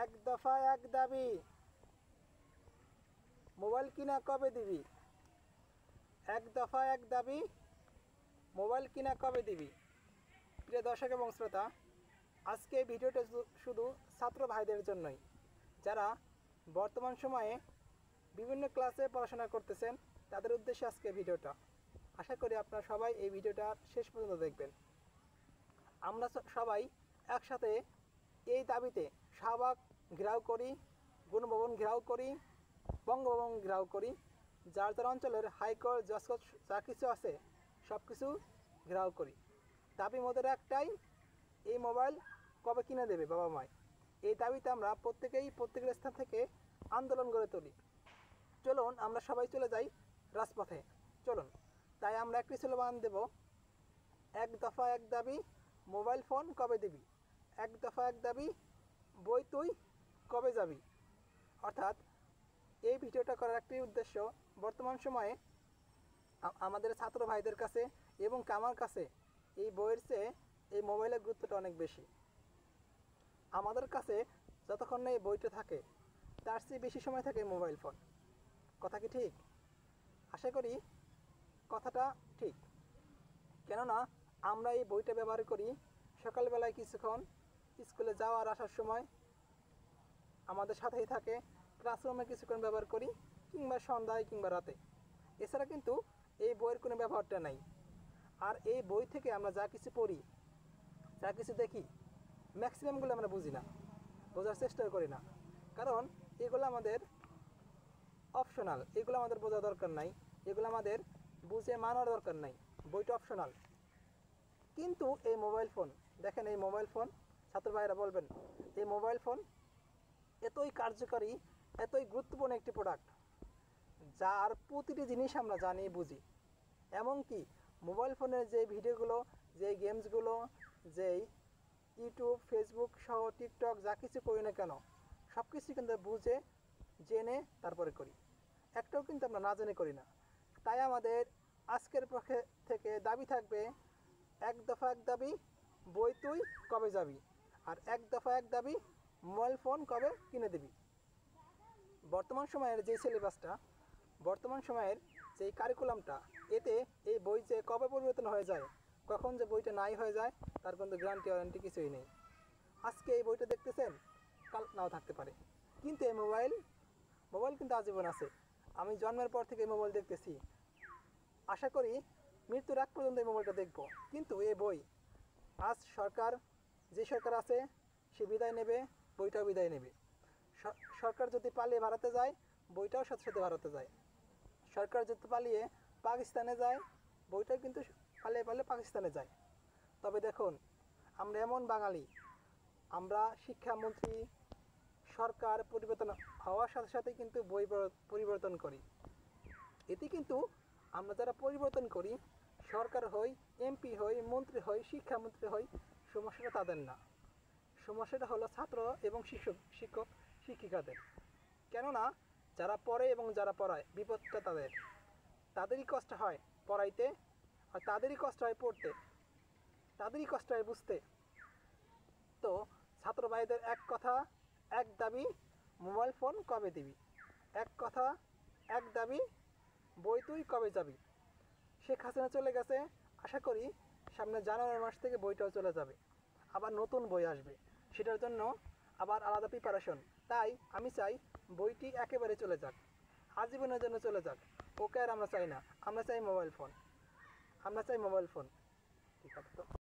এক দফা এক দাবি, মোবাইল কিনা কবে দিবি? এক দফা এক দাবি, মোবাইল কিনা কবে দিবি? প্রিয় দর্শক এবং শ্রোতা, আজকে এই ভিডিওটা শুধু ছাত্র ভাইদের জন্যই, যারা বর্তমান সময়ে বিভিন্ন ক্লাসে পড়াশোনা করতেছেন, তাদের উদ্দেশ্যে আজকে ভিডিওটা। আশা করি আপনারা সবাই এই ভিডিওটা শেষ পর্যন্ত দেখবেন। আমরা সবাই একসাথে এই দাবিতে শাহবাগ ঘেরাও করি, গণভবন ঘেরাও করি, বঙ্গভবন ঘেরাও করি, যার যার অঞ্চলের হাইকোর্ট জজকোর্ট যা কিছু আছে সব কিছু ঘেরাও করি। দাবি মোদের একটাই, এই মোবাইল কবে কিনে দেবে বাবা মায়। এই দাবিতে আমরা প্রত্যেকের স্থান থেকে আন্দোলন গড়ে তুলি। চলুন আমরা সবাই চলে যাই রাজপথে, চলুন। তাই আমরা একটি স্লোগান দেব, এক দফা এক দাবি, মোবাইল ফোন কবে দিবি? এক দফা এক দাবি, বই তুই কবে যাবি? অর্থাৎ এই ভিডিওটা করার একটি উদ্দেশ্য, বর্তমান সময়ে আমাদের ছাত্র ভাইদের কাছে এবং আমার কাছে এই বইয়ের চেয়ে এই মোবাইলের গুরুত্বটা অনেক বেশি। আমাদের কাছে যতক্ষণ না এই বইটা থাকে, তার চেয়ে বেশি সময় থাকে মোবাইল ফোন। কথা কি ঠিক? আশা করি কথাটা ঠিক। কেননা আমরা এই বইটা ব্যবহার করি সকালবেলায় কিছুক্ষণ স্কুলে যাওয়ার আসার সময়, আমাদের সাথেই থাকে, ক্লাসরুমে কিছুক্ষণ ব্যবহার করি, কিংবা সন্ধ্যায় কিংবা রাতে। এছাড়া কিন্তু এই বইয়ের কোনো ব্যবহারটা নাই। আর এই বই থেকে আমরা যা কিছু পড়ি, যা কিছু দেখি, ম্যাক্সিমামগুলো আমরা বুঝি না, বোঝার চেষ্টাও করি না। কারণ এগুলো আমাদের অপশনাল, এগুলো আমাদের বোঝা দরকার নাই, এগুলো আমাদের বুঝে মানার দরকার নাই, বইটা অপশনাল। কিন্তু এই মোবাইল ফোন, দেখেন এই মোবাইল ফোন, ছাত্র ভাইরা বলবেন, এই মোবাইল ফোন এতই কার্যকারী, এতই গুরুত্বপূর্ণ একটি প্রোডাক্ট, যার প্রতিটি জিনিস আমরা জানি বুঝি। এমনকি মোবাইল ফোনের যে ভিডিওগুলো, যে গেমসগুলো, যেই ইউটিউব, ফেসবুক সহ টিকটক যা কিছু করি না কেন, সব কিছু কিন্তু বুঝে জেনে তারপরে করি। একটাও কিন্তু আমরা না জেনে করি না। তাই আমাদের আজকের পক্ষে থেকে দাবি থাকবে, এক দফা এক দাবি, বই তুই কবে যাবি? আর এক দফা এক দাবি, মোবাইল ফোন কবে কিনে দিবি? বর্তমান সময়ের যে সিলেবাসটা, বর্তমান সময়ের যেই কারিকুলামটা, এতে এই বই যে কবে পরিবর্তন হয়ে যায়, কখন যে বইটা নাই হয়ে যায়, তার কিন্তু গ্যারান্টি ওয়ারেন্টি কিছুই নেই। আজকে এই বইটা দেখতেছেন, কাল নাও থাকতে পারে। কিন্তু এই মোবাইল কিন্তু আজীবন আছে। আমি জন্মের পর থেকে এই মোবাইল দেখতেছি, আশা করি মৃত্যুর আগ পর্যন্ত এই মোবাইলটা দেখব। কিন্তু এই বই, আজ সরকার, যে সরকার আছে সে বিদায় নেবে, বইটাও বিদায় নেবে। সরকার যদি পালিয়ে ভারতে যায়, বইটাও সাথে সাথে ভারতে যায়। সরকার যদি পালিয়ে পাকিস্তানে যায়, বইটাও কিন্তু পালিয়ে পাকিস্তানে যায়। তবে দেখুন, আমরা এমন বাঙালি, আমরা শিক্ষামন্ত্রী, সরকার পরিবর্তন হওয়ার সাথে সাথে কিন্তু বই পরিবর্তন করি। এতে কিন্তু আমরা যারা পরিবর্তন করি, সরকার হই, এমপি হই, মন্ত্রী হই, শিক্ষামন্ত্রী হই, সমস্যাটা তাদের না, সমস্যাটা হলো ছাত্র এবং শিক্ষক শিক্ষিকাদের। কেননা যারা পড়ে এবং যারা পড়ায়, বিপদটা তাদেরই কষ্ট হয় পড়াইতে, আর তাদেরই কষ্ট হয় পড়তে, তাদেরই কষ্ট হয় বুঝতে। তো ছাত্র ভাইদের এক কথা এক দাবি, মোবাইল ফোন কবে দিবি? এক কথা এক দাবি, বই তুই কবে যাবি? শেখ হাসিনা চলে গেছে, আশা করি সামনে জানুয়ারি মাস থেকে বইটাও চলে যাবে, আবার নতুন বই আসবে, সেটার জন্য আবার আলাদা প্রিপারেশন। তাই আমি চাই বইটি একেবারে চলে যাক, আজীবনের জন্য চলে যাক। ওকে আর আমরা চাই না, আমরা চাই মোবাইল ফোন, আমরা চাই মোবাইল ফোন। ঠিক আছে তো।